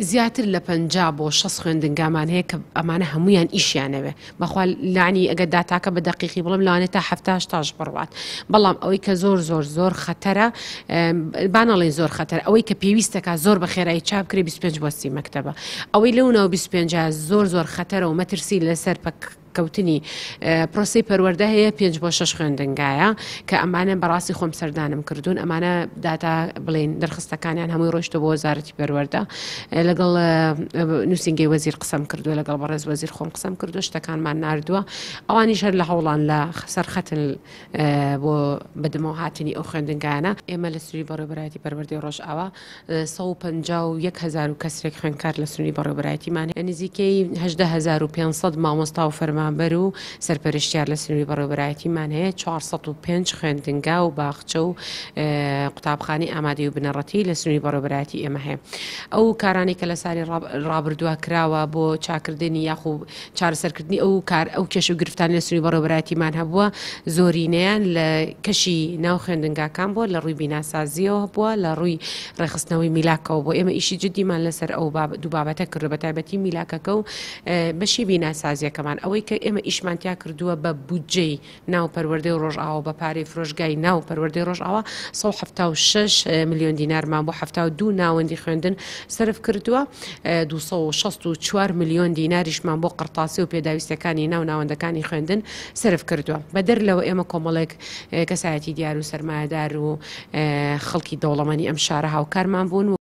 زیاتر لە 50 بۆ 60 خوێندنگامان هەیە کە ئەمانە هەمویان ئیشیانەوێ بەخوا لانی ئەگە داتاکە بە دقیقی بڵم لەوانێت تا 70 تاش بڕوات بەڵام ئەوەی کە زۆر خەتەرە بانەڵێن زۆر خەتەر ئەوەی کە پێویستەکە زۆر بە خێرایی چاپکرێ 25 بۆستی مەکتەبە ئەوەی لەونەوە 25 زۆر خەتەرە و مەترسی لەسەر کەوتنی پرۆسی پەروەردە هەیە 5 بۆ 6 خوێندنگایە کە ئەمانە بەڕاستی خۆم سەردانم کردوون ئەمانە داتا بڵێن دەرخستەکانیان هەمووی ڕۆیشتە بۆ وەزارەتی پەروەردە لەگەڵ نووسنگی وەزیر قسەم کردووە لەگەڵ بەڕێز وەزیر خۆم قسەم کردو شتەکانمان ناردووە ئەوانیش هەر لە هەوڵان لە سەرخەتن بۆ بەدەمەوە هاتنی ئەو خوێندنگانە ئێمە لە سنووری بەڕێوەبەرایەتی پەروەردەی ڕۆژئاوا 151,000 کەسێک خوێندکار لە سنووری بەڕێوەبەرایەتیمان نزیکەی 18,500 مامۆستا و فەرمانبەر و سەرپەرشتیار لە سنووری بەڕێوەبەرایەتیمان هەیە 405 خوێندنگا و باخچە و قوتابخانەی ئامادەی و بنەڕەتی لە سنووری بەڕێوەبەرایەتی ئێمە هەیە ئەو کارانەی کە لە ساڵی ڕابردووە کراوە بۆ چاکردنی یاخو چارەسەرکردنی ئەو کێش و گرفتانی لە سنووری بەڕێوەبەرایەتیمان هەبووە زۆرینەیان لە کەشی ناو خوێندنگاکان بووە لە ڕووی بیناسازیەوە بووە لە ڕووی ڕێخستنەوەی میلاکەوە بۆ ئێمە ئیشی جدیمان لەسەر ئەو دوو بابەتە کردو بە تایبەتی میلاکەکە و بەشی بیناسازیەکەمان ئەوەی کە ئێمە ئیشمانتیا کردووە بە بودجەی ناو پەروەردەی ڕۆژئاوا بە پارەی فرۆشگای ناو پەروەردەی ڕۆژئاوا 176 ملیۆن دینارمان بۆ 72 ناوەندی خوێندن سرف کردووە 264 ملیۆن دیناریشمان بۆ قرتاسی و پێداویستەکانی ناوەندەکانی خوێندن سرف کردووە بەدەر لەوە ئێمە کۆمەڵێک کەسایەتی دیار و سەرمایەدار و خەڵکی دەوڵەمەندی ئەم شارە هاوکارمان بوون